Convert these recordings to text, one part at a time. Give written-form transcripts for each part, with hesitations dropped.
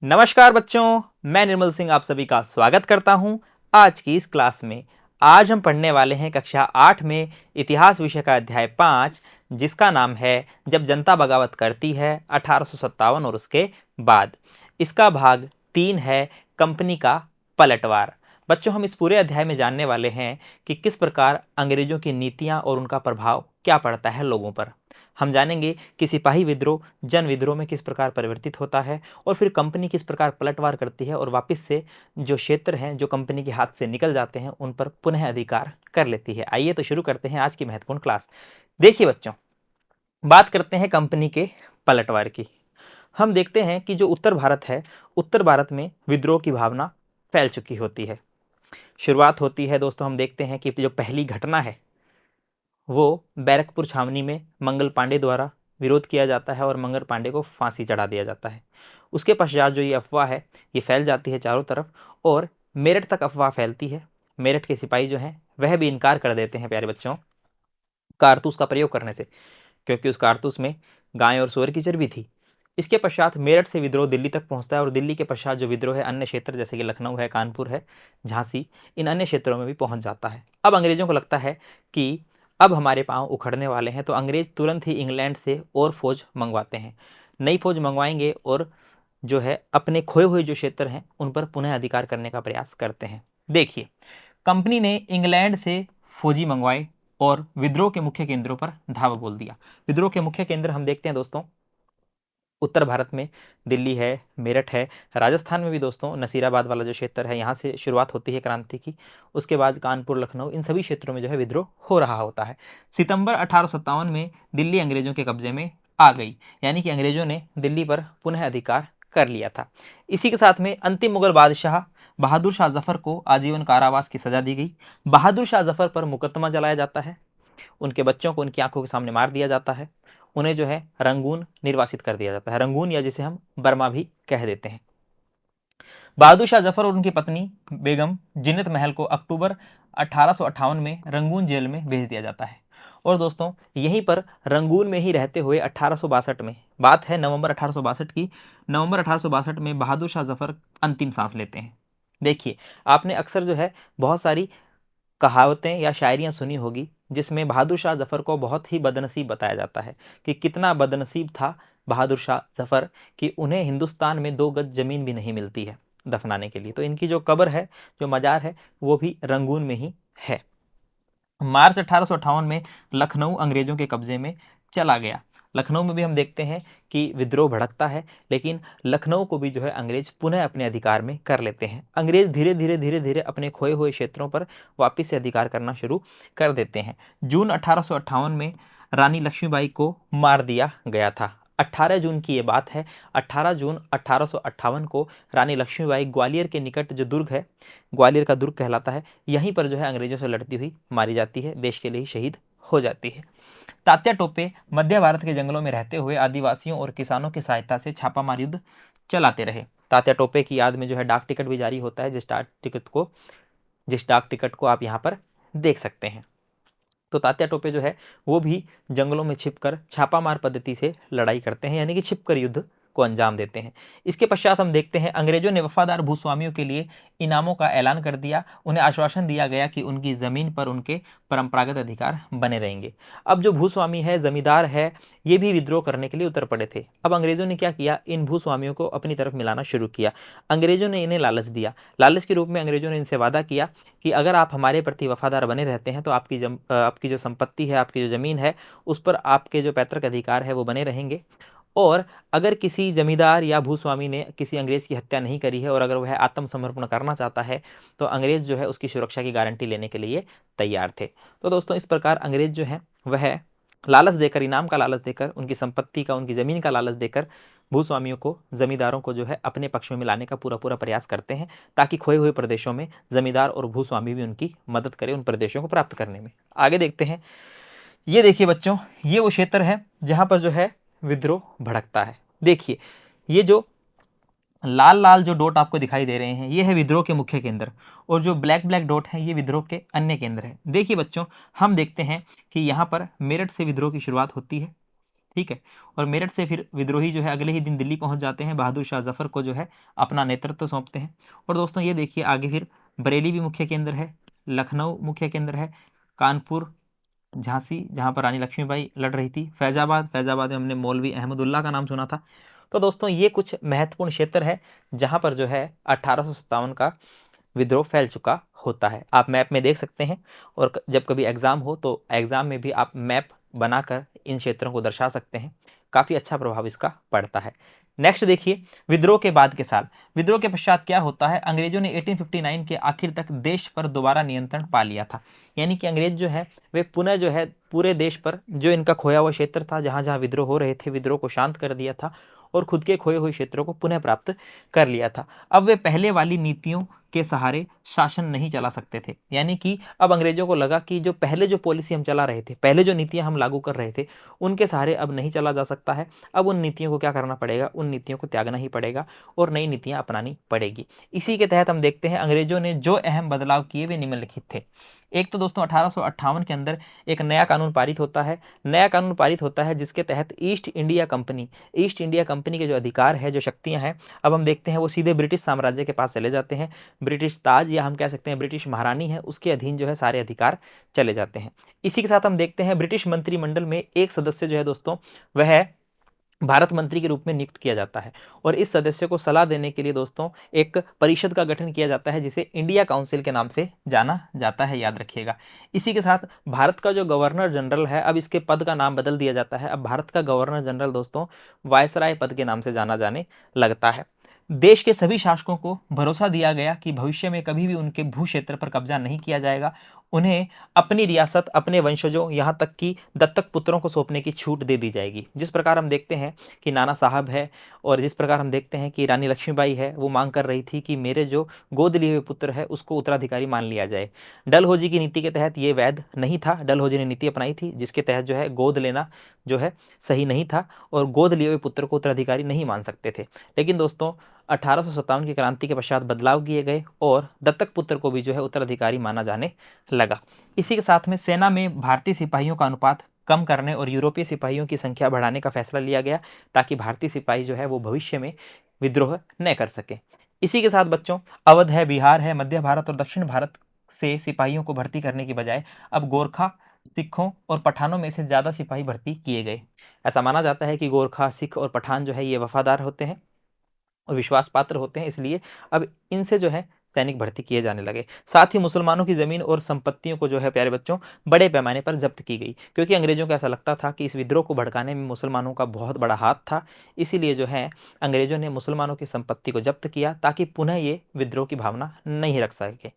नमस्कार बच्चों, मैं निर्मल सिंह आप सभी का स्वागत करता हूं आज की इस क्लास में। आज हम पढ़ने वाले हैं कक्षा 8 में इतिहास विषय का अध्याय 5, जिसका नाम है जब जनता बगावत करती है 1857 और उसके बाद। इसका भाग 3 है, कंपनी का पलटवार। बच्चों, हम इस पूरे अध्याय में जानने वाले हैं कि किस प्रकार अंग्रेजों की नीतियां और उनका प्रभाव क्या पड़ता है लोगों पर। हम जानेंगे कि सिपाही विद्रोह जन विद्रोह में किस प्रकार परिवर्तित होता है और फिर कंपनी किस प्रकार पलटवार करती है और वापस से जो क्षेत्र हैं जो कंपनी के हाथ से निकल जाते हैं उन पर पुनः अधिकार कर लेती है। आइए तो शुरू करते हैं आज की महत्वपूर्ण क्लास। देखिए बच्चों, बात करते हैं कंपनी के पलटवार की। हम देखते हैं कि जो उत्तर भारत है, उत्तर भारत में विद्रोह की भावना फैल चुकी होती है। शुरुआत होती है दोस्तों, हम देखते हैं कि जो पहली घटना है वो बैरकपुर छावनी में मंगल पांडे द्वारा विरोध किया जाता है और मंगल पांडे को फांसी चढ़ा दिया जाता है। उसके पश्चात जो ये अफवाह है ये फैल जाती है चारों तरफ और मेरठ तक अफवाह फैलती है। मेरठ के सिपाही जो हैं वह भी इनकार कर देते हैं प्यारे बच्चों कारतूस का प्रयोग करने से, क्योंकि उस कारतूस में गाय और सुअर की चर्बी थी। इसके पश्चात मेरठ से विद्रोह दिल्ली तक पहुंचता है और दिल्ली के पश्चात जो विद्रोह है अन्य क्षेत्र जैसे कि लखनऊ है, कानपुर है, झांसी, इन अन्य क्षेत्रों में भी पहुंच जाता है। अब अंग्रेजों को लगता है कि अब हमारे पांव उखड़ने वाले हैं, तो अंग्रेज तुरंत ही इंग्लैंड से और फौज मंगवाते हैं। नई फौज मंगवाएंगे और जो है अपने खोए हुए जो क्षेत्र हैं उन पर पुनः अधिकार करने का प्रयास करते हैं। देखिए, कंपनी ने इंग्लैंड से फौजी मंगवाए और विद्रोह के मुख्य केंद्रों पर धावा बोल दिया। विद्रोह के मुख्य केंद्र हम देखते हैं दोस्तों, उत्तर भारत में दिल्ली है, मेरठ है, राजस्थान में भी दोस्तों नसीराबाद वाला जो क्षेत्र है यहाँ से शुरुआत होती है क्रांति की। उसके बाद कानपुर, लखनऊ, इन सभी क्षेत्रों में जो है विद्रोह हो रहा होता है। सितंबर 1857 में दिल्ली अंग्रेजों के कब्जे में आ गई, यानी कि अंग्रेजों ने दिल्ली पर पुनः अधिकार कर लिया था। इसी के साथ में अंतिम मुगल बादशाह बहादुर शाह जफर को आजीवन कारावास की सजा दी गई। बहादुर शाह जफर पर मुकदमा चलाया जाता है, उनके बच्चों को उनकी आंखों के सामने मार दिया जाता है, उन्हें जो है रंगून निर्वासित कर दिया जाता है, रंगून या जिसे हम बर्मा भी कह देते हैं। बहादुर शाह जफर और उनकी पत्नी बेगम जिन्नत महल को अक्टूबर 1858 में रंगून जेल में भेज दिया जाता है। और दोस्तों यहीं पर रंगून में ही रहते हुए 1862 में, बात है नवंबर 1862 की, नवंबर 1862 में बहादुर शाह जफर अंतिम सांस लेते हैं। देखिए, आपने अक्सर जो है बहुत सारी कहावतें या शायरियां सुनी होगी जिसमें बहादुर शाह जफर को बहुत ही बदनसीब बताया जाता है कि कितना बदनसीब था बहादुर शाह जफर कि उन्हें हिंदुस्तान में 2 गज जमीन भी नहीं मिलती है दफनाने के लिए। तो इनकी जो कब्र है, जो मजार है, वो भी रंगून में ही है। मार्च 1858 में लखनऊ अंग्रेजों के कब्जे में चला गया। लखनऊ में भी हम देखते हैं कि विद्रोह भड़कता है, लेकिन लखनऊ को भी जो है अंग्रेज पुनः अपने अधिकार में कर लेते हैं। अंग्रेज धीरे धीरे धीरे धीरे अपने खोए हुए क्षेत्रों पर वापस से अधिकार करना शुरू कर देते हैं। जून 1858 में रानी लक्ष्मीबाई को मार दिया गया था। 18 जून की ये बात है। 18 जून 1858 को रानी लक्ष्मीबाई ग्वालियर के निकट जो दुर्ग है, ग्वालियर का दुर्ग कहलाता है, यहीं पर जो है अंग्रेजों से लड़ती हुई मारी जाती है, देश के लिए शहीद हो जाती है। तात्या टोपे मध्य भारत के जंगलों में रहते हुए आदिवासियों और किसानों की सहायता से छापामार युद्ध चलाते रहे। तात्या टोपे की याद में जो है डाक टिकट भी जारी होता है, जिस डाक टिकट को आप यहाँ पर देख सकते हैं। तो तात्या टोपे जो है वो भी जंगलों में छिपकर छापामार पद्धति से लड़ाई करते हैं, यानी कि छिपकर युद्ध को अंजाम देते हैं। इसके पश्चात हम देखते हैं अंग्रेजों ने वफादार भूस्वामियों के लिए इनामों का ऐलान कर दिया। उन्हें आश्वासन दिया गया कि उनकी जमीन पर उनके परंपरागत अधिकार बने रहेंगे। अब जो भूस्वामी है, जमींदार है, ये भी विद्रोह करने के लिए उतर पड़े थे। अब अंग्रेजों ने क्या किया, इन भूस्वामियों को अपनी तरफ मिलाना शुरू किया। अंग्रेजों ने इन्हें लालच दिया। लालच के रूप में अंग्रेजों ने इनसे वादा किया कि अगर आप हमारे प्रति वफादार बने रहते हैं तो आपकी जो संपत्ति है, आपकी जो ज़मीन है, उस पर आपके जो पैतृक अधिकार है वो बने रहेंगे। और अगर किसी जमींदार या भूस्वामी ने किसी अंग्रेज की हत्या नहीं करी है और अगर वह आत्मसमर्पण करना चाहता है तो अंग्रेज जो है उसकी सुरक्षा की गारंटी लेने के लिए तैयार थे। तो दोस्तों इस प्रकार अंग्रेज जो है वह लालच देकर, इनाम का लालच देकर, उनकी संपत्ति का, उनकी ज़मीन का लालच देकर भूस्वामियों को, जमींदारों को जो है अपने पक्ष में मिलाने का पूरा पूरा प्रयास करते हैं, ताकि खोए हुए प्रदेशों में जमींदार और भूस्वामी भी उनकी मदद करें उन प्रदेशों को प्राप्त करने में। आगे देखते हैं। ये देखिए बच्चों, ये वो क्षेत्र है जहां पर जो है विद्रोह भड़कता है। देखिए, ये जो लाल लाल जो डॉट आपको दिखाई दे रहे हैं ये है विद्रोह के मुख्य केंद्र, और जो ब्लैक ब्लैक डॉट है ये विद्रोह के अन्य केंद्र है। देखिए बच्चों, हम देखते हैं कि यहाँ पर मेरठ से विद्रोह की शुरुआत होती है। ठीक है। और मेरठ से फिर विद्रोही जो है अगले ही दिन दिल्ली पहुंच जाते हैं, बहादुर शाह जफर को जो है अपना नेतृत्व सौंपते हैं। और दोस्तों ये देखिए आगे फिर बरेली भी मुख्य केंद्र है, लखनऊ मुख्य केंद्र है, कानपुर, झांसी जहां पर रानी लक्ष्मीबाई लड़ रही थी, फैजाबाद, फैजाबाद में हमने मौलवी अहमदुल्ला का नाम सुना था। तो दोस्तों ये कुछ महत्वपूर्ण क्षेत्र है जहां पर जो है 1857 का विद्रोह फैल चुका होता है। आप मैप में देख सकते हैं, और जब कभी एग्जाम हो तो एग्जाम में भी आप मैप बनाकर इन क्षेत्रों को दर्शा सकते हैं। काफी अच्छा प्रभाव इसका पड़ता है। नेक्स्ट देखिए, विद्रोह के बाद के साल। विद्रोह के पश्चात क्या होता है, अंग्रेजों ने 1859 के आखिर तक देश पर दोबारा नियंत्रण पा लिया था। यानी कि अंग्रेज जो है वे पुनः जो है पूरे देश पर जो इनका खोया हुआ क्षेत्र था, जहां जहां विद्रोह हो रहे थे, विद्रोह को शांत कर दिया था और खुद के खोए हुए क्षेत्रों को पुनः प्राप्त कर लिया था। अब वे पहले वाली नीतियों के सहारे शासन नहीं चला सकते थे। यानी कि अब अंग्रेजों को लगा कि जो पहले जो पॉलिसी हम चला रहे थे, पहले जो नीतियां हम लागू कर रहे थे, उनके सहारे अब नहीं चला जा सकता है। अब उन नीतियों को क्या करना पड़ेगा, उन नीतियों को त्यागना ही पड़ेगा और नई नीतियां अपनानी पड़ेगी। इसी के तहत हम देखते हैं अंग्रेजों ने जो अहम बदलाव किए वे निम्नलिखित थे। एक तो दोस्तों 1858 के अंदर एक नया कानून पारित होता है। नया कानून पारित होता है जिसके तहत ईस्ट इंडिया कंपनी के जो अधिकार है, जो शक्तियां हैं, अब हम देखते हैं वो सीधे ब्रिटिश साम्राज्य के पास चले जाते हैं। ब्रिटिश ताज या हम कह सकते हैं ब्रिटिश महारानी है, उसके अधीन जो है सारे अधिकार चले जाते हैं। इसी के साथ हम देखते हैं ब्रिटिश मंत्रिमंडल में एक सदस्य जो है दोस्तों वह भारत मंत्री के रूप में नियुक्त किया जाता है। और इस सदस्य को सलाह देने के लिए दोस्तों एक परिषद का गठन किया जाता है जिसे इंडिया काउंसिल के नाम से जाना जाता है, याद रखिएगा। इसी के साथ भारत का जो गवर्नर जनरल है, अब इसके पद का नाम बदल दिया जाता है। अब भारत का गवर्नर जनरल दोस्तों वायसराय पद के नाम से जाना जाने लगता है। देश के सभी शासकों को भरोसा दिया गया कि भविष्य में कभी भी उनके भू क्षेत्र पर कब्जा नहीं किया जाएगा। उन्हें अपनी रियासत, अपने वंशजों, यहाँ तक कि दत्तक पुत्रों को सौंपने की छूट दे दी जाएगी। जिस प्रकार हम देखते हैं कि नाना साहब है, और जिस प्रकार हम देखते हैं कि रानी लक्ष्मीबाई है, वो मांग कर रही थी कि मेरे जो गोद लिए हुए पुत्र है उसको उत्तराधिकारी मान लिया जाए। डलहौजी की नीति के तहत ये वैध नहीं था। डलहौजी ने नीति अपनाई थी जिसके तहत जो है गोद लेना जो है सही नहीं था और गोद लिए हुए पुत्र को उत्तराधिकारी नहीं मान सकते थे। लेकिन दोस्तों 1857 की क्रांति के पश्चात बदलाव किए गए और दत्तक पुत्र को भी जो है उत्तराधिकारी माना जाने लगा। इसी के साथ में सेना में भारतीय सिपाहियों का अनुपात कम करने और यूरोपीय सिपाहियों की संख्या बढ़ाने का फैसला लिया गया ताकि भारतीय सिपाही जो है वो भविष्य में विद्रोह न कर सके। इसी के साथ बच्चों अवध है, बिहार है, मध्य भारत और दक्षिण भारत से सिपाहियों को भर्ती करने की बजाय अब गोरखा, सिखों और पठानों में से ज्यादा सिपाही भर्ती किए गए। ऐसा माना जाता है कि गोरखा, सिख और पठान जो है ये वफादार होते हैं और विश्वास पात्र होते हैं, इसलिए अब इनसे जो है सैनिक भर्ती किए जाने लगे। साथ ही मुसलमानों की जमीन और संपत्तियों को जो है प्यारे बच्चों बड़े पैमाने पर जब्त की गई, क्योंकि अंग्रेजों को ऐसा लगता था कि इस विद्रोह को भड़काने में मुसलमानों का बहुत बड़ा हाथ था। इसीलिए जो है अंग्रेजों ने मुसलमानों की संपत्ति को जब्त किया ताकि पुनः ये विद्रोह की भावना नहीं रख सके।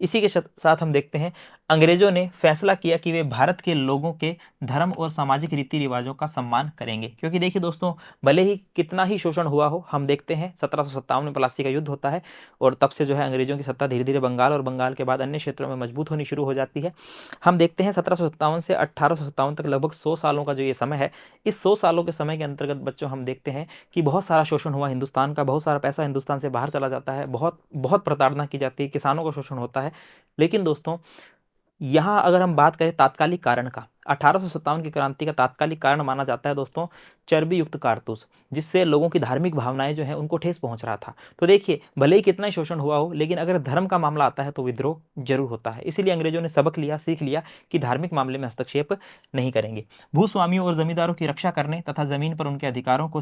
इसी के साथ हम देखते हैं अंग्रेजों ने फैसला किया कि वे भारत के लोगों के धर्म और सामाजिक रीति रिवाजों का सम्मान करेंगे। क्योंकि देखिए दोस्तों, भले ही कितना ही शोषण हुआ हो, हम देखते हैं 1757 में प्लासी का युद्ध होता है और तब से जो है अंग्रेजों की सत्ता धीरे धीरे बंगाल और बंगाल के बाद अन्य क्षेत्रों में मजबूत होनी शुरू हो जाती है। हम देखते हैं 1757 से 1857 तक लगभग 100 सालों का जो ये समय है, इस 100 सालों के समय के अंतर्गत बच्चों हम देखते हैं कि बहुत सारा शोषण हुआ हिंदुस्तान का, बहुत सारा पैसा हिंदुस्तान से बाहर चला जाता है, बहुत बहुत प्रताड़ना की जाती है, किसानों का शोषण होता है। लेकिन दोस्तों यहां अगर हम बात करें तात्कालिक कारण का, 1857 की क्रांति का तात्कालिक कारण माना जाता है दोस्तों चर्बी युक्त कारतूस, जिससे लोगों की धार्मिक भावनाएं जो है उनको ठेस पहुंच रहा था। तो देखिए भले ही कितना ही शोषण हुआ हो, लेकिन अगर धर्म का मामला आता है तो विद्रोह जरूर होता है। इसीलिए अंग्रेजों ने सबक लिया, सीख लिया कि धार्मिक मामले में हस्तक्षेप नहीं करेंगे। भूस्वामियों और जमींदारों की रक्षा करने तथा जमीन पर उनके अधिकारों को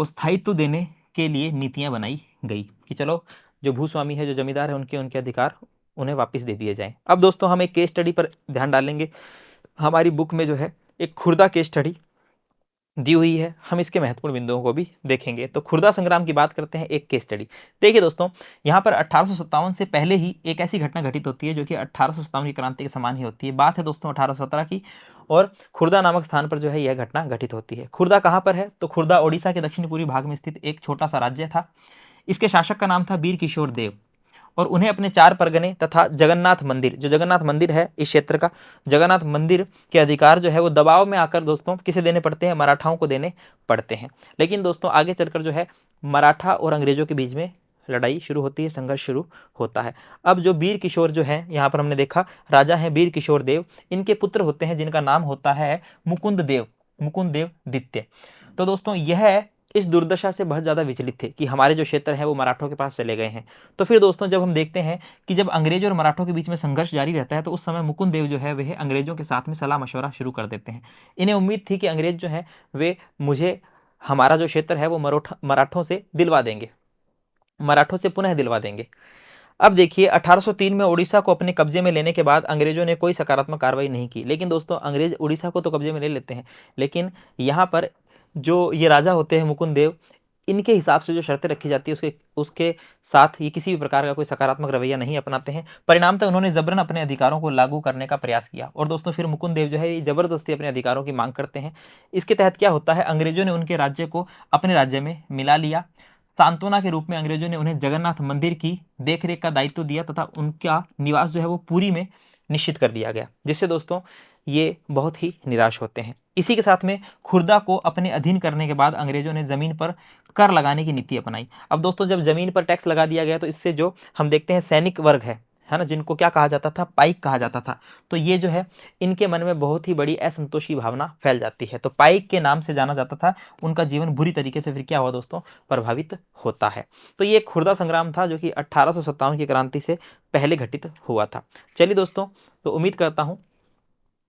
स्थायित्व देने के लिए नीतियां बनाई गई कि चलो जो भूस्वामी है, जो जमींदार है, उनके उनके अधिकार उन्हें वापस दे दिए जाएं। अब दोस्तों हम एक केस स्टडी पर ध्यान डालेंगे। हमारी बुक में जो है एक खुर्दा केस स्टडी दी हुई है, हम इसके महत्वपूर्ण बिंदुओं को भी देखेंगे। तो खुर्दा संग्राम की बात करते हैं, एक केस स्टडी। देखिए दोस्तों, यहाँ पर 1857 से पहले ही एक ऐसी घटना घटित होती है जो कि 1857 की क्रांति के समान ही होती है। बात है दोस्तों 1817 की, और खुर्दा नामक स्थान पर जो है यह घटना घटित होती है। खुर्दा कहाँ पर है, तो खुर्दा ओडिशा के दक्षिण पूर्वी भाग में स्थित एक छोटा सा राज्य था। इसके शासक का नाम था वीर किशोर देव, और उन्हें अपने 4 परगने तथा जगन्नाथ मंदिर, जो जगन्नाथ मंदिर है इस क्षेत्र का, जगन्नाथ मंदिर के अधिकार जो है वो दबाव में आकर दोस्तों किसे देने पड़ते हैं, मराठाओं को देने पड़ते हैं। लेकिन दोस्तों आगे चलकर जो है मराठा और अंग्रेजों के बीच में लड़ाई शुरू होती है, संघर्ष शुरू होता है। अब जो वीर किशोर जो है, यहाँ पर हमने देखा राजा हैं वीर किशोर देव, इनके पुत्र होते हैं जिनका नाम होता है मुकुंद देव, मुकुंद देव द्वितीय। तो दोस्तों यह इस दुर्दशा से बहुत ज़्यादा विचलित थे कि हमारे जो क्षेत्र है वो मराठों के पास चले गए हैं। तो फिर दोस्तों जब हम देखते हैं कि जब अंग्रेजों और मराठों के बीच में संघर्ष जारी रहता है, तो उस समय मुकुंद देव जो है वह अंग्रेजों के साथ में सलाह मशवरा शुरू कर देते हैं। इन्हें उम्मीद थी कि अंग्रेज जो है वे मुझे हमारा जो क्षेत्र है वो मराठों से दिलवा देंगे, मराठों से पुनः दिलवा देंगे। अब देखिए 1803 में उड़ीसा को अपने कब्जे में लेने के बाद अंग्रेजों ने कोई सकारात्मक कार्रवाई नहीं की। लेकिन दोस्तों अंग्रेज उड़ीसा को तो कब्जे में ले लेते हैं, लेकिन यहाँ पर जो ये राजा होते हैं मुकुंद देव, इनके हिसाब से जो शर्तें रखी जाती है उसके उसके साथ ये किसी भी प्रकार का कोई सकारात्मक रवैया नहीं अपनाते हैं। परिणामतः उन्होंने जबरन अपने अधिकारों को लागू करने का प्रयास किया और दोस्तों फिर मुकुंद देव जो है ये जबरदस्ती अपने अधिकारों की मांग करते हैं। इसके तहत क्या होता है, अंग्रेजों ने उनके राज्य को अपने राज्य में मिला लिया। सांत्वना के रूप में अंग्रेजों ने उन्हें जगन्नाथ मंदिर की देखरेख का दायित्व दिया तथा उनका निवास जो है वो पुरी में निश्चित कर दिया गया, जिससे दोस्तों ये बहुत ही निराश होते हैं। इसी के साथ में खुर्दा को अपने अधीन करने के बाद अंग्रेजों ने जमीन पर कर लगाने की नीति अपनाई। अब दोस्तों जब जमीन पर टैक्स लगा दिया गया तो इससे जो हम देखते हैं सैनिक वर्ग है ना, जिनको क्या कहा जाता था, पाइक कहा जाता था, तो ये जो है इनके मन में बहुत ही बड़ी असंतोष की भावना फैल जाती है। तो पाइक के नाम से जाना जाता था, उनका जीवन बुरी तरीके से फिर क्या हुआ दोस्तों, प्रभावित होता है। तो ये खुर्दा संग्राम था जो कि 1857 की क्रांति से पहले घटित हुआ था। चलिए दोस्तों, तो उम्मीद करता हूं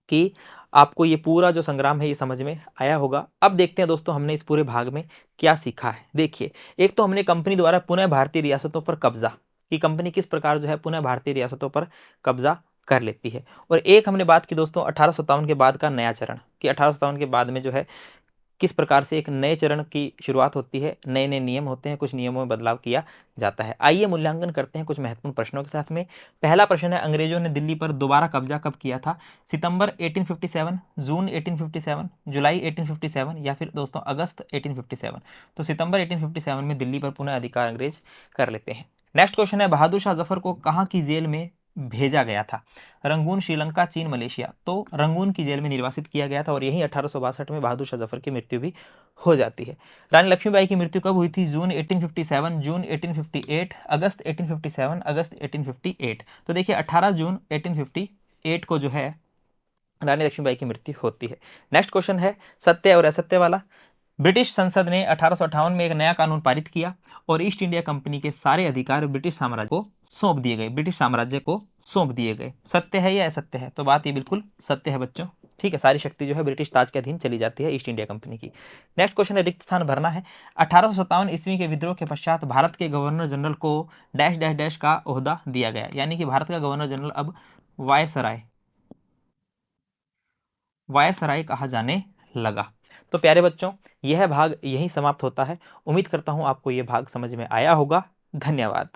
कि आपको ये पूरा जो संग्राम है ये समझ में आया होगा। अब देखते हैं दोस्तों हमने इस पूरे भाग में क्या सीखा है। देखिए, एक तो हमने कंपनी द्वारा पुनः भारतीय रियासतों पर कब्जा, कि कंपनी किस प्रकार जो है पुनः भारतीय रियासतों पर कब्जा कर लेती है। और एक हमने बात की दोस्तों 1857 के बाद का नया चरण, कि 1857 के बाद में जो है किस प्रकार से एक नए चरण की शुरुआत होती है, नए नए नियम होते हैं, कुछ नियमों में बदलाव किया जाता है। आइए मूल्यांकन करते हैं कुछ महत्वपूर्ण प्रश्नों के साथ में। पहला प्रश्न है, अंग्रेजों ने दिल्ली पर दोबारा कब्जा कब किया था? सितंबर 1857, जून 1857, जुलाई 1857 या फिर दोस्तों अगस्त 1857? तो सितंबर 1857 में दिल्ली पर पुनः अधिकार अंग्रेज कर लेते हैं। नेक्स्ट क्वेश्चन है, बहादुर शाह जफर को कहाँ की जेल में भेजा गया था? रंगून, श्रीलंका, चीन, मलेशिया? तो रंगून की जेल में निर्वासित किया गया था और यही 1862 में बहादुर शाह जफर की मृत्यु भी हो जाती है। रानी लक्ष्मीबाई की मृत्यु कब हुई थी? जून 1857, जून 1858, अगस्त 1857, अगस्त 1858? तो देखिए 18 जून 1858 को जो है रानी लक्ष्मीबाई की मृत्यु होती है। नेक्स्ट क्वेश्चन है सत्य और असत्य वाला। ब्रिटिश संसद ने 1858 में एक नया कानून पारित किया और ईस्ट इंडिया कंपनी के सारे अधिकार ब्रिटिश साम्राज्य को सौंप दिए गए, ब्रिटिश साम्राज्य को सौंप दिए गए। सत्य है या असत्य है? तो बात ये बिल्कुल सत्य है बच्चों, ठीक है। सारी शक्ति जो है ब्रिटिश ताज के अधीन चली जाती है ईस्ट इंडिया कंपनी की। नेक्स्ट क्वेश्चन है, रिक्त स्थान भरना है। 1857 ईस्वी के विद्रोह के पश्चात भारत के गवर्नर जनरल को डैश डैश डैश का ओहदा दिया गया, यानी कि भारत का गवर्नर जनरल अब वायसराय, वायसराय कहा जाने लगा। तो प्यारे बच्चों, यह भाग यहीं समाप्त होता है। उम्मीद करता हूं आपको यह भाग समझ में आया होगा। धन्यवाद।